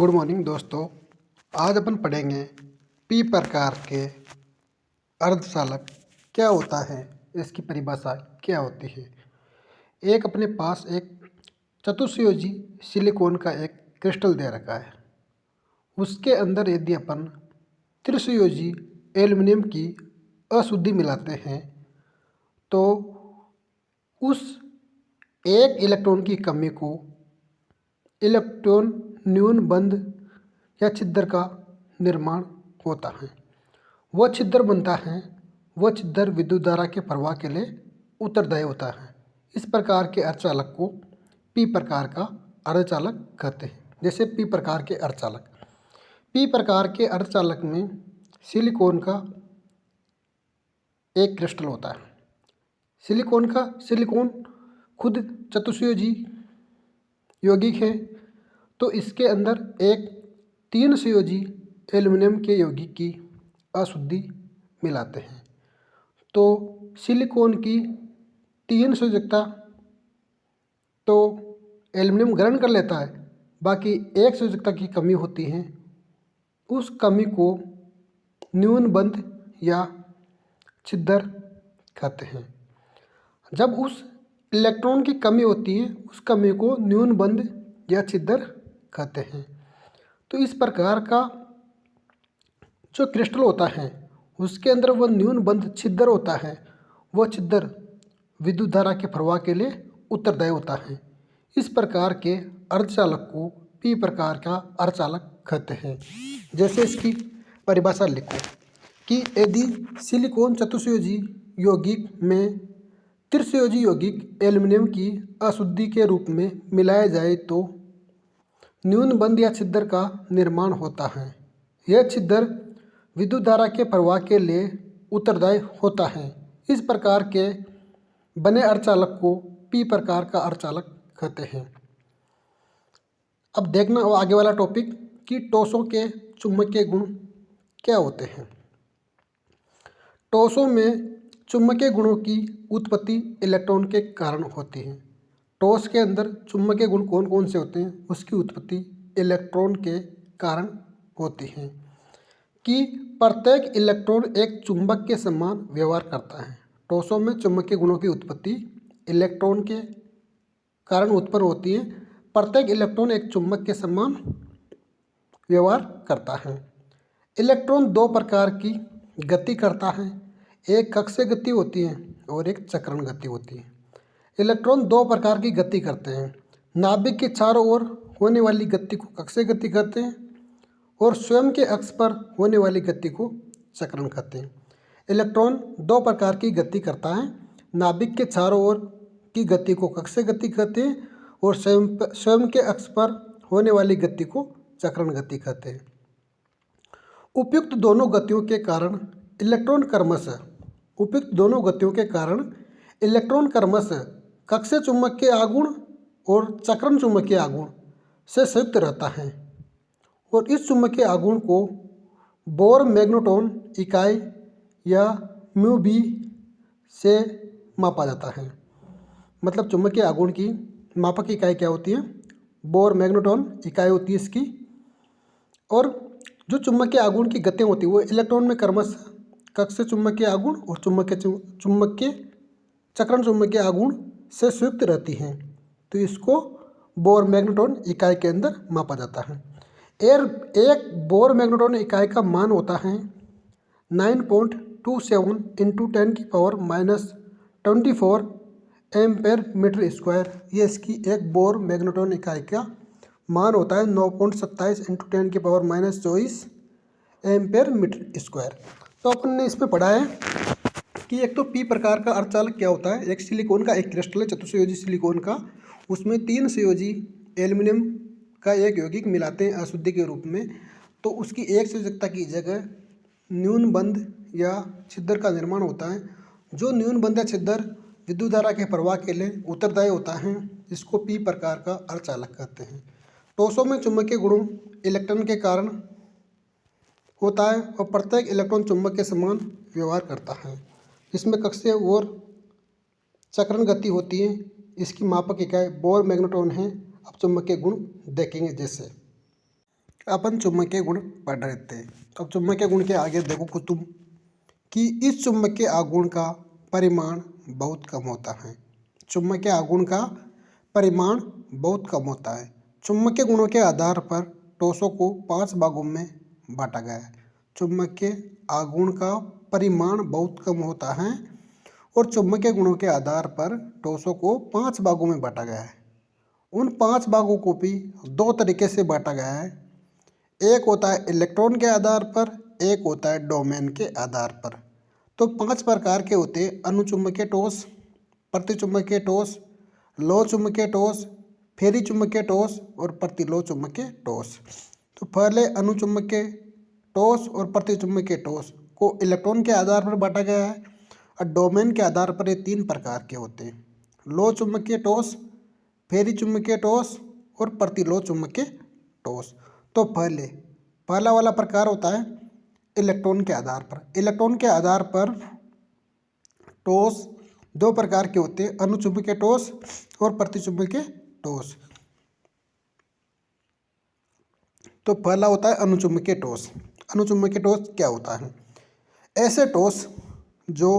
Good morning दोस्तों। आज अपन पढ़ेंगे पी प्रकार के अर्धचालक क्या होता है, इसकी परिभाषा क्या होती है। एक अपने पास एक चतुष्कोणीय सिलिकॉन का एक क्रिस्टल दे रखा है। उसके अंदर यदि अपन त्रिस्कोणीय एल्युमिनियम की अशुद्धि मिलाते हैं तो उस एक इलेक्ट्रॉन की कमी को इलेक्ट्रॉन न्यून बंध या छिद्र का निर्माण होता है। वह छिद्र बनता है, वह छिद्र विद्युत धारा के प्रवाह के लिए उत्तरदायी होता है। इस प्रकार के अर्धचालक को पी प्रकार का अर्धचालक कहते हैं। जैसे पी प्रकार के अर्धचालक में सिलिकॉन का एक क्रिस्टल होता है। सिलिकॉन खुद चतुष्कोणीय यौगिक है, तो इसके अंदर एक 3 संयोजी एल्युमिनियम के यौगिक की अशुद्धि मिलाते हैं तो सिलिकॉन की 3 संयोजकता तो एल्युमिनियम ग्रहण कर लेता है, बाकी एक संयोजकता की कमी होती है। उस कमी को न्यून बंध या छिद्र कहते हैं। जब उस इलेक्ट्रॉन की कमी होती है, उस कमी को न्यून बंध या छिद्र कहते हैं। तो इस प्रकार का जो क्रिस्टल होता है उसके अंदर वह न्यून बंध छिद्र होता है। वह छिद्र विद्युत धारा के प्रवाह के लिए उत्तरदायी होता है। इस प्रकार के अर्धचालक को पी प्रकार का अर्धचालक कहते हैं। जैसे इसकी परिभाषा लिखो कि यदि सिलिकॉन चतुष्कोणीय यौगिक में त्रिस्कोणीय यौगिक एल्युमिनियम की अशुद्धि के रूप में मिलाया जाए तो न्यून बंध या छिद्र का निर्माण होता है। यह छिद्र विद्युत धारा के प्रवाह के लिए उत्तरदायी होता है। इस प्रकार के बने अर्धचालक को पी प्रकार का अर्धचालक कहते हैं। अब देखना आगे वाला टॉपिक कि टॉर्सों के चुंबकीय गुण क्या होते हैं। टॉर्सों में चुंबकीय गुणों की उत्पत्ति इलेक्ट्रॉन के कारण होती है। टॉर्स के अंदर चुंबकीय गुण कौन कौन से होते हैं, उसकी उत्पत्ति इलेक्ट्रॉन के कारण होती है। कि प्रत्येक इलेक्ट्रॉन एक चुंबक के समान व्यवहार करता है। टॉर्सों में चुंबकीय गुणों की उत्पत्ति इलेक्ट्रॉन के कारण उत्पन्न होती है। प्रत्येक इलेक्ट्रॉन एक चुंबक के समान व्यवहार करता है। इलेक्ट्रॉन 2 प्रकार की गति करता है, एक कक्षीय गति होती है और एक चक्रण गति होती है। इलेक्ट्रॉन 2 प्रकार की गति करते हैं। नाभिक के चारों ओर होने वाली गति को कक्षीय गति कहते हैं और स्वयं के अक्ष पर होने वाली गति को चक्रण कहते हैं। इलेक्ट्रॉन 2 प्रकार की गति करता है। नाभिक के चारों ओर की गति को कक्षीय गति कहते हैं और स्वयं के अक्ष पर होने वाली गति को चक्रण गति कहते हैं। उपयुक्त दोनों गतियों के कारण इलेक्ट्रॉन क्रमशः कक्षीय चुंबकीय आघूर्ण और चक्रण चुंबकीय आघूर्ण से संयुक्त रहता है और इस चुंबकीय आघूर्ण को बोर मैग्नेट्रॉन इकाई या म्यू बी से मापा जाता है। मतलब चुंबकीय आघूर्ण की मापक इकाई क्या होती है, बोर मैग्नेट्रॉन इकाई होती है इसकी। और जो चुंबकीय आघूर्ण की गतियाँ होती है वो इलेक्ट्रॉन में क्रमशः कक्षीय चुंबकीय आघूर्ण और चक्रण चुंबकीय आघूर्ण से संयुक्त रहती हैं, तो इसको बोर मैग्नेट्रॉन इकाई के अंदर मापा जाता है। एक बोर मैग्नेट्रॉन इकाई का मान होता है 9.27 × 10⁻⁻24 एम्पेयर मीटर स्क्वायर। ये इसकी एक बोर मैग्नेट्रॉन इकाई का मान होता है 9.27 × 10⁻⁻24 एम्पेयर मीटर स्क्वायर। तो अपन ने इसमें पढ़ा है कि एक तो पी प्रकार का अर्धचालक क्या होता है। एक सिलिकॉन का एक क्रिस्टल है चतुष्कोणीय सिलिकॉन का, उसमें 3 संयोजी एल्युमिनियम का एक यौगिक मिलाते हैं अशुद्धि के रूप में, तो उसकी एक संयोजकता की जगह न्यून बंध या छिद्र का निर्माण होता है। जो न्यून बंध या छिद्र विद्युत धारा के प्रवाह के लिए उत्तरदायी होता है, इसको पी प्रकार का अर्धचालक कहते हैं। टॉर्सों में चुंबकीय गुण इलेक्ट्रॉन के कारण होता है और प्रत्येक इलेक्ट्रॉन चुंबक के समान व्यवहार करता है। इसमें कक्षीय और चक्रण गति होती है। इसकी मापक इकाई बोर मैग्नेट्रॉन है। अब चुंबकीय गुण देखेंगे। जैसे अपन चुंबकीय गुण पढ़ रहे थे। अब चुंबकीय गुण के आगे देखो कुछ तुम कि इस चुंबकीय आघूर्ण का परिमाण बहुत कम होता है। चुंबकीय आघूर्ण का परिमाण बहुत कम होता है। चुंबकीय गुणों के आधार पर ठोसों को 5 भागों में बांटा गया है। चुंबकीय आघूर्ण का परिमाण बहुत कम होता है और चुंबकीय गुणों के आधार पर ठोसों को 5 भागों में बांटा गया है। उन 5 भागों को भी 2 तरीके से बांटा गया है। एक होता है इलेक्ट्रॉन के आधार पर, एक होता है डोमेन के आधार पर। तो 5 प्रकार के होते हैं: अनुचुंबकीय ठोस, प्रतिचुंबकीय ठोस, लो चुंबकीय ठोस, फेरी चुंबकीय ठोस और प्रतिलो चुंबकीय ठोस। तो पहले अनुचुंबकीय ठोस और प्रतिचुंबकीय ठोस को इलेक्ट्रॉन के आधार पर बांटा गया है और डोमेन के आधार पर ये 3 प्रकार के होते हैं: लो चुंबकीय ठोस, फेरी चुंबकीय ठोस और प्रतिलो चुंबकीय ठोस। तो पहला वाला प्रकार होता है इलेक्ट्रॉन के आधार पर। इलेक्ट्रॉन के आधार पर ठोस 2 प्रकार के होते हैं: अनुचुंबकीय ठोस और प्रतिचुंबकीय ठोस। तो पहला होता है अनुचुंबकीय ठोस। अनुचुंबकीय ठोस क्या होता है? ऐसे ठोस जो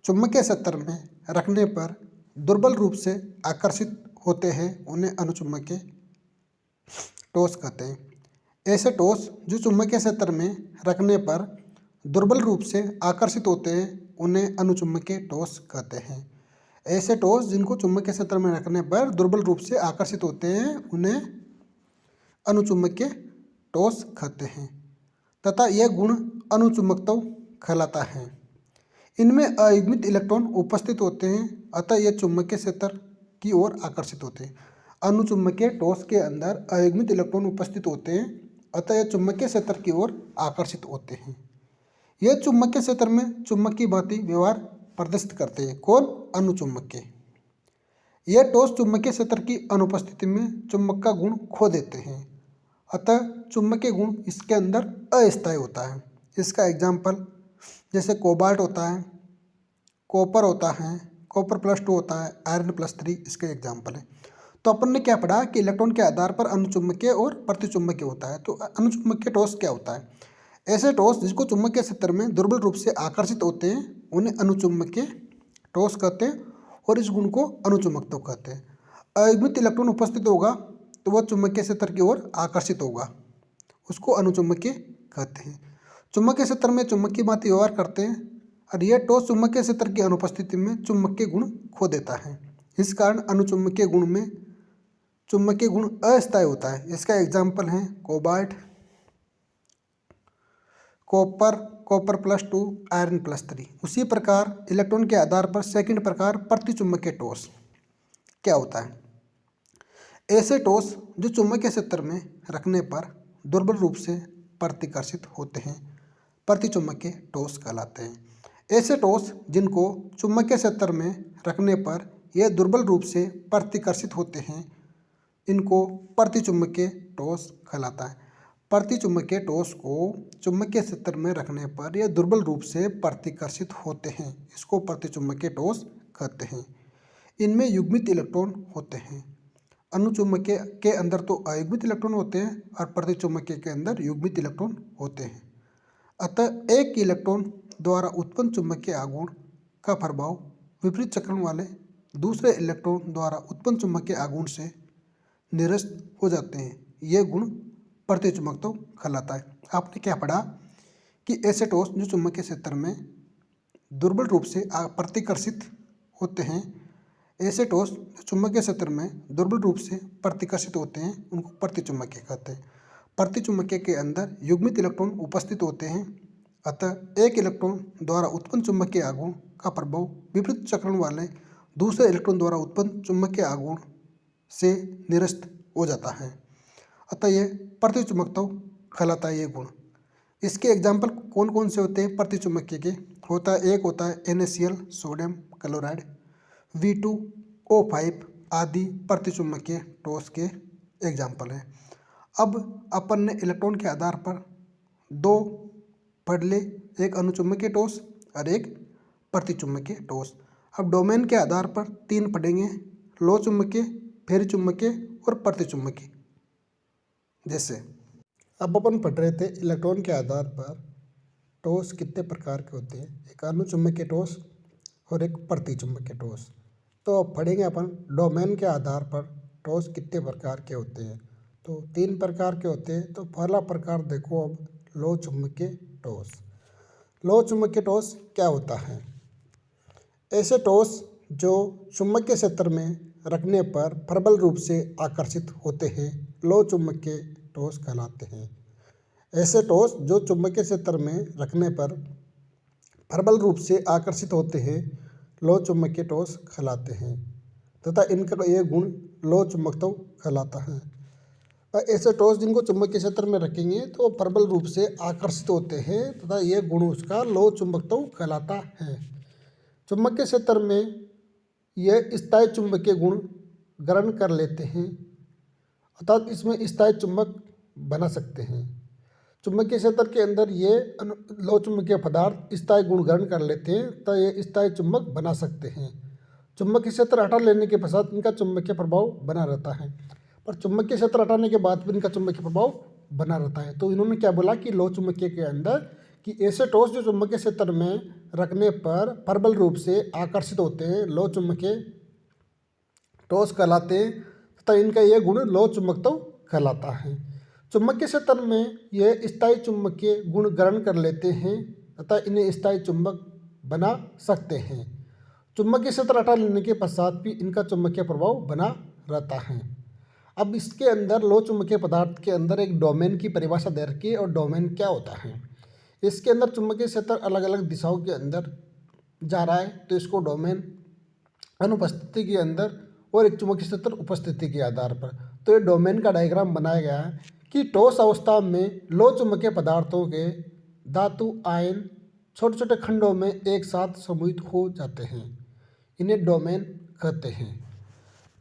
चुंबकीय क्षेत्र में रखने पर दुर्बल रूप से आकर्षित होते हैं उन्हें अनुचुंबकीय ठोस कहते हैं। ऐसे ठोस जो चुंबकीय क्षेत्र में रखने पर दुर्बल रूप से आकर्षित होते हैं उन्हें अनुचुंबकीय ठोस कहते हैं। ऐसे ठोस जिनको चुंबकीय क्षेत्र में रखने पर दुर्बल रूप से आकर्षित होते हैं उन्हें अनुचुंबकीय ठोस कहते हैं तथा यह गुण अनुचुंबकत्व कहलाता है। इनमें अयुग्मित इलेक्ट्रॉन उपस्थित होते हैं अतः यह चुंबकीय क्षेत्र की ओर आकर्षित होते हैं। अनुचुंबकीय ठोस के अंदर अयुग्मित इलेक्ट्रॉन उपस्थित होते हैं अतः यह चुंबकीय क्षेत्र की ओर आकर्षित होते हैं। यह चुंबकीय क्षेत्र में चुंबक की भांति व्यवहार प्रदर्शित करते हैं। कौन? अनुचुंबकीय। यह ठोस चुंबकीय क्षेत्र की अनुपस्थिति में चुंबक का गुण खो देते हैं अतः चुंबकीय गुण इसके अंदर अस्थायी होता है। इसका एग्जाम्पल जैसे कोबाल्ट होता है, कॉपर होता है, कॉपर +2 होता है, आयरन +3 इसके एग्जाम्पल है। तो अपन ने क्या पढ़ा कि इलेक्ट्रॉन के आधार पर अनुचुंबकीय और प्रतिचुंबकीय होता है। तो अनुचुंबकीय ठोस क्या होता है? ऐसे ठोस जिसको चुंबकीय क्षेत्र में दुर्बल रूप से आकर्षित होते हैं उन्हें अनुचुंबकीय ठोस कहते हैं और इस गुण को अनुचुंबकत्व कहते हैं। अयुग्मित इलेक्ट्रॉन उपस्थित होगा तो वह चुंबकीय क्षेत्र की ओर आकर्षित होगा, उसको अनुचुंबकीय कहते हैं। चुंबकीय क्षेत्र में चुंबक की भांति व्यवहार करते हैं और यह ठोस चुंबकीय क्षेत्र की अनुपस्थिति में चुंबकीय गुण खो देता है। इस कारण अनुचुंबकीय गुण में चुंबकीय गुण अस्थायी होता है। इसका एग्जाम्पल है कोबाल्ट, कॉपर +2, आयरन +3। उसी प्रकार इलेक्ट्रॉन के आधार पर सेकंड प्रकार प्रतिचुंबकीय ठोस क्या होता है? ऐसे ठोस जो चुंबकीय क्षेत्र में रखने पर दुर्बल रूप से प्रतिकर्षित होते हैं प्रतिचुंबकीय ठोस कहलाते हैं। ऐसे ठोस जिनको चुंबकीय क्षेत्र में रखने पर यह दुर्बल रूप से प्रतिकर्षित होते हैं इनको प्रतिचुंबकीय ठोस कहलाता है। प्रतिचुंबकीय ठोस को चुंबकीय क्षेत्र में रखने पर यह दुर्बल रूप से प्रतिकर्षित होते हैं, इसको प्रतिचुंबकीय ठोस कहते हैं। इनमें युग्मित इलेक्ट्रॉन होते हैं। अनुचुंबकीय के अंदर तो अयुग्मित इलेक्ट्रॉन होते हैं और प्रतिचुंबकीय के अंदर युग्मित इलेक्ट्रॉन होते हैं। अतः एक इलेक्ट्रॉन द्वारा उत्पन्न चुंबकीय आघूर्ण का प्रभाव विपरीत चक्रण वाले दूसरे इलेक्ट्रॉन द्वारा उत्पन्न चुंबकीय आघूर्ण से निरस्त हो जाते हैं। यह गुण प्रतिचुंबकत्व कहलाता है। आपने क्या पढ़ा कि ऐसे ठोस जो चुंबकीय क्षेत्र में दुर्बल रूप से प्रतिकर्षित होते हैं, ऐसे ठोस जो चुंबकीय क्षेत्र में दुर्बल रूप से प्रतिकर्षित होते हैं उनको प्रतिचुंबकीय कहते हैं। प्रतिचुंबकीय के अंदर युग्मित इलेक्ट्रॉन उपस्थित होते हैं अतः एक इलेक्ट्रॉन द्वारा उत्पन्न चुंबकीय आघूर्ण का प्रभाव विपरीत चक्रण वाले दूसरे इलेक्ट्रॉन द्वारा उत्पन्न चुंबकीय आघूर्ण से निरस्त हो जाता है अतः यह प्रतिचुंबकत्व कहलाता है। ये गुण इसके एग्जाम्पल कौन कौन से होते हैं प्रतिचुंबकीय के? एक होता है NaCl सोडियम क्लोराइड, V2O5 आदि प्रतिचुंबकीय ठोस के एग्जाम्पल हैं। अब अपन ने इलेक्ट्रॉन के आधार पर 2 पढ़ ले, एक अनुचुंबकीय ठोस और एक प्रतिचुंबकीय ठोस। अब डोमेन के आधार पर 3 पढ़ेंगे, लो चुंबकीय, फेरी चुंबकीय और प्रतिचुंबकीय। जैसे अब अपन पढ़ रहे थे इलेक्ट्रॉन के आधार पर ठोस कितने प्रकार के होते हैं, एक अनुचुंबकीय ठोस और एक प्रतिचुंबकीय ठोस। तो अब पढ़ेंगे अपन डोमेन के आधार पर ठोस कितने प्रकार के होते हैं। तो 3 प्रकार के होते हैं। तो पहला प्रकार देखो अब, लोह चुंबकीय ठोस। लोह चुंबकीय ठोस क्या होता है? ऐसे ठोस जो चुंबकीय क्षेत्र में रखने पर प्रबल रूप से आकर्षित होते हैं लोह चुंबकीय ठोस कहलाते हैं। ऐसे ठोस जो चुंबकीय क्षेत्र में रखने पर प्रबल रूप से आकर्षित होते हैं लोह चुंबकीय ठोस कहलाते हैं तथा इनका ये गुण लोह चुंबकत्व कहलाता है। और ऐसे ठोस जिनको चुंबकीय क्षेत्र में रखेंगे तो प्रबल रूप से आकर्षित होते हैं तथा ये गुण उसका लोह चुंबकत्व कहलाता है। चुंबकीय क्षेत्र में यह स्थायी चुंबकीय गुण ग्रहण कर लेते हैं अर्थात इसमें स्थायी चुंबक बना सकते हैं। चुंबकीय क्षेत्र के अंदर ये लोह चुंबकीय पदार्थ स्थायी गुण ग्रहण कर लेते हैं तो ये स्थायी चुंबक बना सकते हैं। चुंबकीय क्षेत्र हटा लेने के पश्चात इनका चुंबकीय प्रभाव बना रहता है, पर चुंबकीय क्षेत्र हटाने के बाद भी इनका चुंबकीय प्रभाव बना रहता है। तो इन्होंने क्या बोला कि लोह चुंबकीय के अंदर कि ऐसे ठोस जो चुंबकीय क्षेत्र में रखने पर प्रबल रूप से आकर्षित होते हैं लोह चुंबकीय ठोस कहलाते हैं तथा इनका यह गुण लोह चुंबकत्व कहलाता है। चुंबकीय क्षेत्र में यह स्थायी चुंबकीय गुण ग्रहण कर लेते हैं तथा इन्हें स्थायी चुंबक बना सकते हैं। चुंबकीय क्षेत्र हटा लेने के पश्चात भी इनका चुंबकीय प्रभाव बना रहता है। अब इसके अंदर लोह चुंबकीय पदार्थ के अंदर एक डोमेन की परिभाषा दे रखी है। और डोमेन क्या होता है? इसके अंदर चुंबकीय क्षेत्र अलग अलग दिशाओं के अंदर जा रहा है तो इसको डोमेन अनुपस्थिति के अंदर और एक चुंबकीय क्षेत्र उपस्थिति के आधार पर, तो ये डोमेन का डायग्राम बनाया गया है कि ठोस अवस्था में लोह चुंबकीय पदार्थों के धातु आयन छोटे छोटे खंडों में एक साथ समूहित हो जाते हैं, इन्हें डोमेन कहते हैं।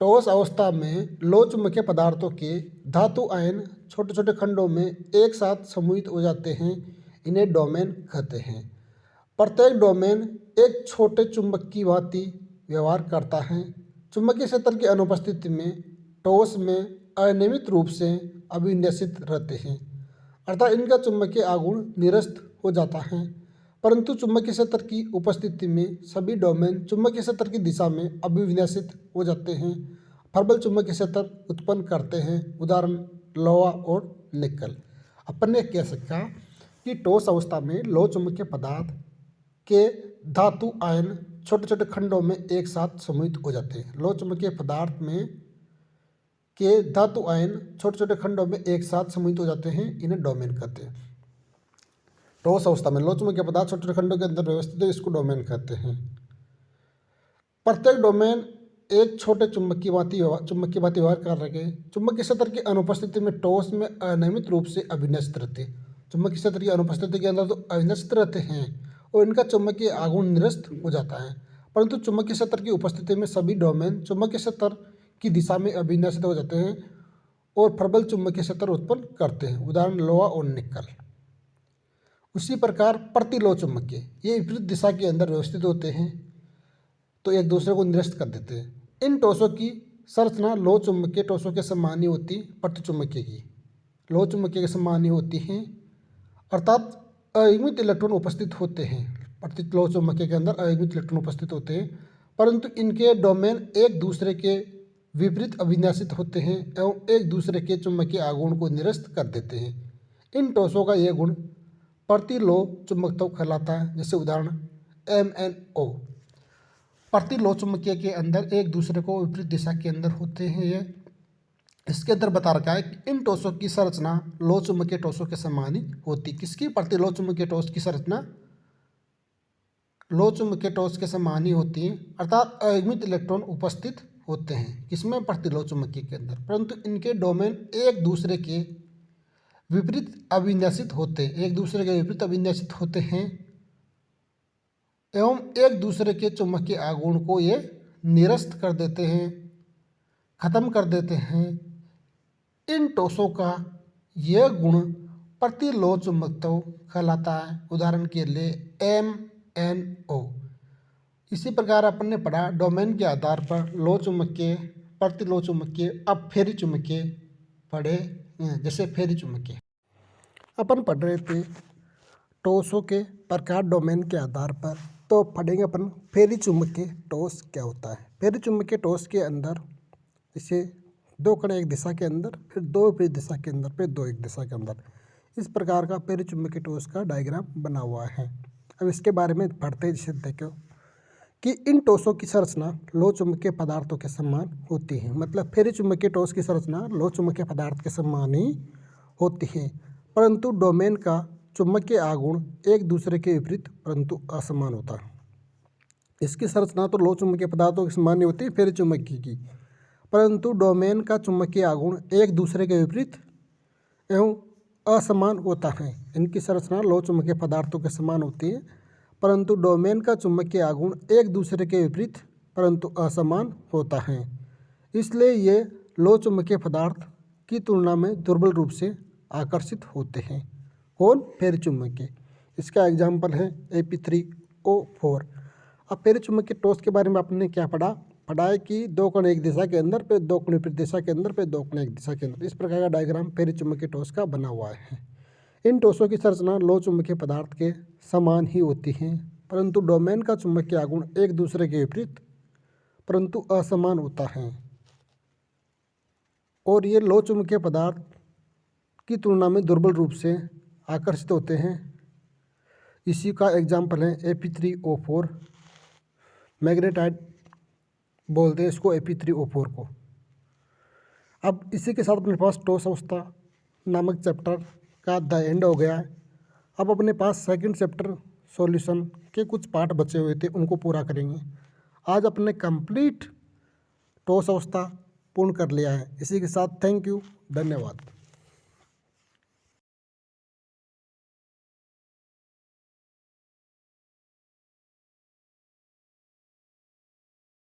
ठोस अवस्था में लोह चुंबकीय पदार्थों के धातु आयन छोटे छोटे खंडों में एक साथ समूहित हो जाते हैं, इन्हें डोमेन कहते हैं। प्रत्येक डोमेन एक छोटे चुंबक की भांति व्यवहार करता है। चुंबकीय क्षेत्र की अनुपस्थिति में ठोस में अनियमित रूप से अभिन्यसित रहते हैं अर्थात इनका चुंबकीय आघूर्ण निरस्त हो जाता है, परंतु चुंबकीय क्षेत्र की उपस्थिति में सभी डोमेन चुंबकीय क्षेत्र की दिशा में अभिविन्यसित हो जाते हैं, प्रबल चुंबकीय क्षेत्र उत्पन्न करते हैं। उदाहरण लोहा और निकल। अपन ने कह सका कि ठोस अवस्था में लोह चुंबकीय पदार्थ के धातु आयन छोटे छोटे खंडों में एक साथ समूहित हो जाते हैं। लोह चुंबकीय पदार्थ में के धातु आयन छोटे छोटे खंडों में एक साथ समूहित हो जाते हैं, इन्हें डोमेन कहते हैं। ठोस अवस्था में लोह चुंबकीय पदार्थ छोटे छोटे खंडों के अंदर व्यवस्थित है, इसको डोमेन कहते हैं। प्रत्येक डोमेन एक छोटे चुंबक की भांति व्यवहार कर रहे हैं। चुंबकीय क्षेत्र की अनुपस्थिति में ठोस में अनियमित रूप से अभिन्यस्त रहते हैं। चुंबकीय क्षेत्र की अनुपस्थिति के अंदर तो अभिन्यस्त रहते हैं और इनका चुंबकीय आघूर्ण निरस्त हो जाता है, परंतु चुंबकीय क्षेत्र की उपस्थिति में सभी डोमेन चुंबकीय क्षेत्र की दिशा में अभिन्यसित हो जाते हैं और प्रबल चुंबकीय क्षेत्र उत्पन्न करते हैं। उदाहरण लोहा और निकल। उसी प्रकार प्रतिलोह चुंबकीय ये विपरीत दिशा के अंदर व्यवस्थित होते हैं तो एक दूसरे को निरस्त कर देते हैं। इन ठोसों की संरचना लोह चुंबकीय ठोसों के समान ही होती, प्रतिचुंबकीय की लोह चुंबकीय के समान ही होती हैं अर्थात अयुग्मित इलेक्ट्रॉन उपस्थित होते हैं। प्रतिलोह चुंबकीय के अंदर अयुग्मित इलेक्ट्रॉन उपस्थित होते हैं, परंतु इनके डोमेन एक दूसरे के विपरीत अभिन्यासित होते हैं एवं एक दूसरे के चुंबकीय आघूर्ण को निरस्त कर देते हैं। इन ठोसों का यह गुण प्रतिलोह चुंबकत्व कहलाता है। जैसे उदाहरण MnO। प्रतिलोह चुंबकीय के अंदर एक दूसरे को विपरीत दिशा के अंदर होते हैं। ये इसके अंदर बता रखा है कि इन ठोसों की संरचना लोह चुंबकीय ठोसों के समान ही होती। किसकी? प्रतिलोह चुंबकीय ठोस की संरचना लोह चुंबकीय ठोस के समान ही होती है अर्थात अयुग्मित इलेक्ट्रॉन उपस्थित होते हैं। किसमें? प्रतिलोह चुंबकीय के अंदर, परंतु इनके डोमेन एक दूसरे के विपरीत अभिन्यसित होते हैं एवं एक दूसरे के चुंबकीय आघूर्ण को ये निरस्त कर देते हैं, खत्म कर देते हैं। इन ठोसों का यह गुण प्रतिलोह चुंबकत्व कहलाता है। उदाहरण के लिए MnO। इसी प्रकार अपन ने पढ़ा डोमेन के आधार पर लोह चुंबकीय, प्रतिलोह चुंबकीय, अब फेरी चुंबकीय पढ़े। जैसे फेरी चुंबकीय अपन पढ़ रहे थे टॉसों के प्रकार डोमेन के आधार पर। तो पढ़ेंगे अपन फेरी चुंबकीय टॉस क्या होता है। फेरी चुंबकीय टॉस के अंदर इसे दो कण एक दिशा के अंदर, फिर दो विपरीत दिशा के अंदर, फिर दो एक दिशा के अंदर, इस प्रकार का फेरी चुंबकीय टॉस का डायग्राम बना हुआ है। अब इसके बारे में पढ़ते हैं। जिसे देखो कि इन टॉसों की संरचना लोह चुंबकीय पदार्थों के समान होती है। मतलब फेरी चुंबकीय टॉस की संरचना लोह चुंबकीय पदार्थ के समान ही होती है, परंतु डोमेन का चुंबकीय आघूर्ण एक दूसरे के विपरीत परंतु असमान होता है। इसकी संरचना तो लोह चुंबकीय पदार्थों के समान ही होती है फेरी चुंबकीय की, परंतु डोमेन का चुंबकीय आघूर्ण एक दूसरे के विपरीत एवं असमान होता है। इनकी संरचना लोह चुंबकीय पदार्थों के समान होती है, परंतु डोमेन का चुंबकीय आघूर्ण एक दूसरे के विपरीत परंतु असमान होता है। इसलिए ये लोह चुंबकीय पदार्थ की तुलना में दुर्बल रूप से आकर्षित होते हैं। कौन? फेरी चुंबकीय। इसका एग्जाम्पल है Ap3O4। अब फेरी चुंबकीय टॉस के बारे में आपने क्या पढ़ा है कि दो कण एक दिशा के अंदर, फिर दो कण विपरीत दिशा के अंदर, फिर दो कण एक दिशा के अंदर, इस प्रकार का डायग्राम फेरी चुंबकीय टॉस का बना हुआ है। इन टॉसों की संरचना लोह चुंबकीय पदार्थ के समान ही होती है, परंतु डोमेन का चुंबकीय आघूर्ण एक दूसरे के विपरीत परंतु असमान होता है और ये लोह चुंबकीय पदार्थ की तुलना में दुर्बल रूप से आकर्षित होते हैं। इसी का एग्जाम्पल है Ap3O4। मैग्नेटाइट बोलते हैं इसको Ap3O4 को। अब इसी के साथ अपने पास टॉस अवस्था नामक चैप्टर का द एंड हो गया है। अब अपने पास सेकंड चैप्टर सॉल्यूशन के कुछ पार्ट बचे हुए थे, उनको पूरा करेंगे। आज अपने कंप्लीट टॉस अवस्था पूर्ण कर लिया है। इसी के साथ थैंक यू, धन्यवाद।